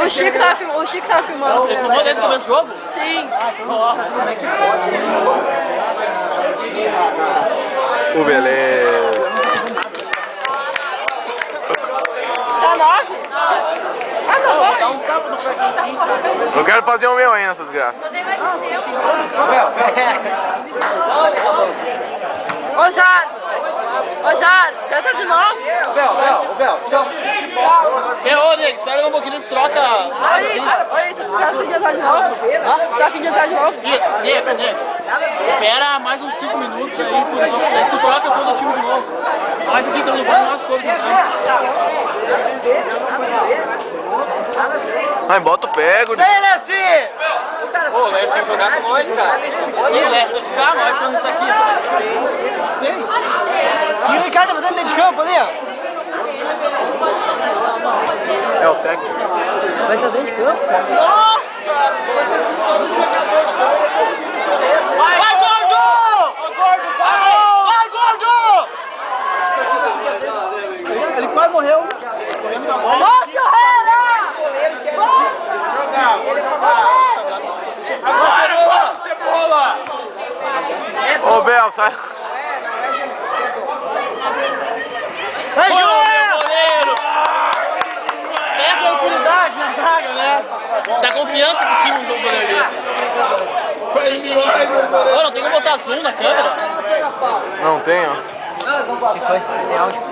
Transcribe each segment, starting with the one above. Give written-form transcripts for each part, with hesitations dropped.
O Chico tava filmando. Ele filmou desde o começo do jogo? Sim. Como é que pode? Beleza. Tá 9? Ah, tá bom. Dá um tapa no frequentinho. Eu quero fazer o meu aí nessa desgraça. Ô, Jaro, tenta de novo. Ô, Nego, espera um pouquinho, eles trocam. Oi, tá afim de entrar de novo? Tá afim de entrar de novo? Nego, espera mais uns 5 minutos aí, tu troca todo o time de novo. Mas aqui estamos levando nós todos então. Ai, bota o pego. Vem, Lessi! Ô, o Lessi tem que jogar com nós, cara. E o Lessi vai ficar, nós quando tá aqui. Sim. E o Ricardo tá fazendo dentro de campo ali, ó. É o técnico. Vai estar dentro de campo? Nossa! Vai, gordo! Vai, gordo! Ele quase morreu. Nossa, Agora, cebola! Ô, Bel, sai. Vai, Joel! É tranquilidade na zaga, né? Dá confiança que o time usou um poder desse. Ô, não tem como botar zoom na câmera? Não tem, ó. O que foi? Tem áudio?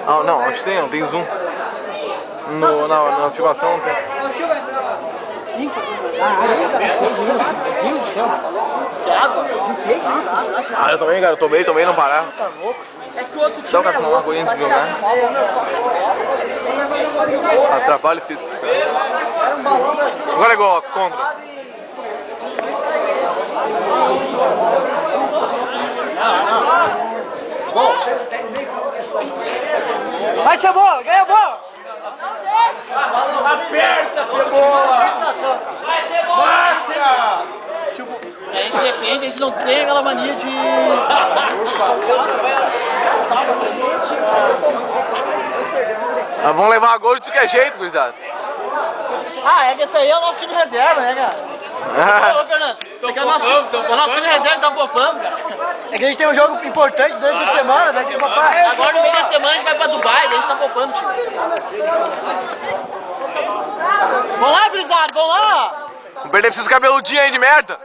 Ah, não, acho que tem, não tem zoom. Na ativação não tem. Meu Deus do céu. Que água? Enfeite? Ah, eu também, cara, eu tomei, não parar. Tá louco. É que o outro Dá time o cara tomar uma aguinha antes de jogar. Atrapalho físico. Agora é igual, contra. Vai, Cebola! Ganha a bola! Aperta, Cebola! Vai, Cebola! A gente defende, a gente não tem aquela mania de... Nós vamos levar gol de qualquer jeito, gurizada. Ah, é que esse aí é o nosso time reserva, né, cara? Ô, Fernando, esse aqui é o nosso time reserva, tá popando, cara. É que a gente tem um jogo importante durante a semana, daí tem que popar. Agora no meio da semana a gente vai pra Dubai, daí a gente tá popando, time. Vamos lá, gurizada, vamos lá! Não perder pra esses cabeludinhos aí de merda.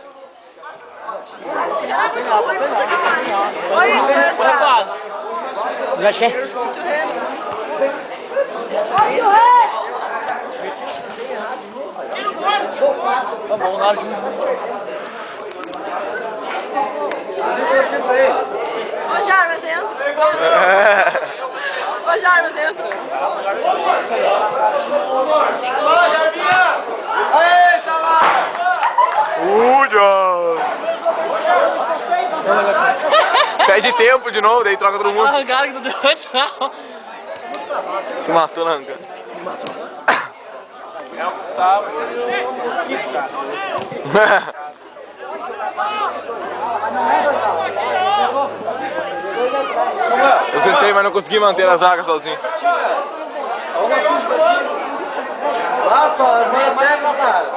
Lugar de quem? Vamos lá, Ô, Jaro, vai dentro. Ô, Jaro, vai dentro. Fala, Jarvinha! Aê, Salar! Pede tempo de novo, daí troca todo mundo. Arrancaram que não deu tchau. Se matou na arrancada. É o Gustavo. Eu tentei, mas não consegui manter a zaga sozinho. Alguma coisa pra ti? Lá, tá, meia técnica, cara.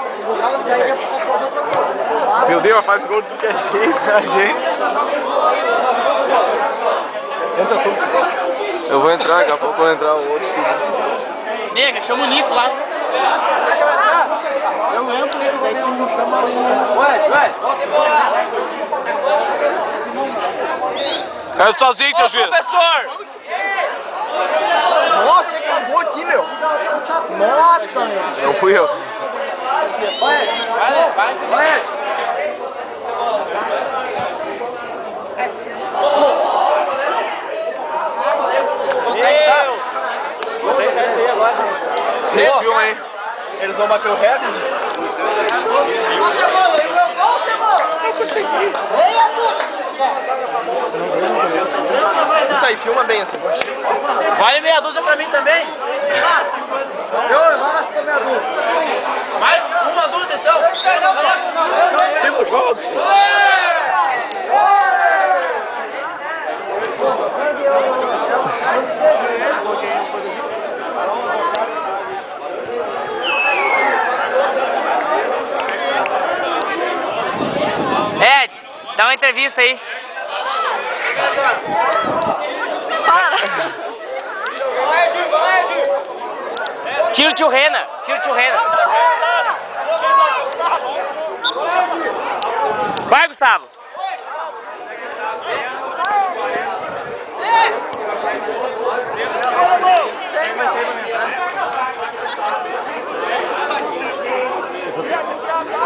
Meu Deus, faz gol de qualquer jeito, a gente. Entra tudo. Eu vou entrar, daqui a pouco eu vou entrar o outro. Nega, chama o Nico lá. Eu entro, daí tu não chama o... Ué, volta embora. Quero sozinho, seu juiz. Professor! Nossa, ele acabou aqui, meu. Nossa, meu. Não fui eu. Vai. Vou tentar esse aí agora. Nem filma aí. Eles vão bater o recorde? Ô, Cebola, e o meu gol, Cebola? Não consegui. Meia dúzia. Isso aí, filma bem essa parte. Vale meia dúzia pra mim também. Eu acho que é meia dúzia. Mais uma dúzia então. Filma o jogo. uma entrevista aí. Para! Tira o tio Rena. Tira o tio Rena. Vai, Gustavo.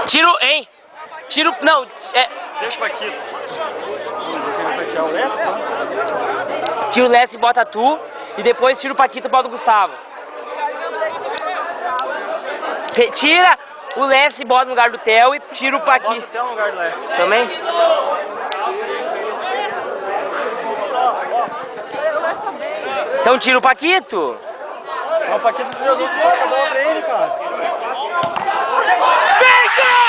Tiro, hein? Tiro, não, é... Deixa o Paquito. Tira o Leste e bota tu, e depois tira o Paquito e bota o Gustavo. Tira o Leste e bota no lugar do Theo e tira o Paquito. Bota o Theo no lugar do Leste. Também? Então tira o Paquito. O Paquito jogou a bola pra ele, cara. Feito!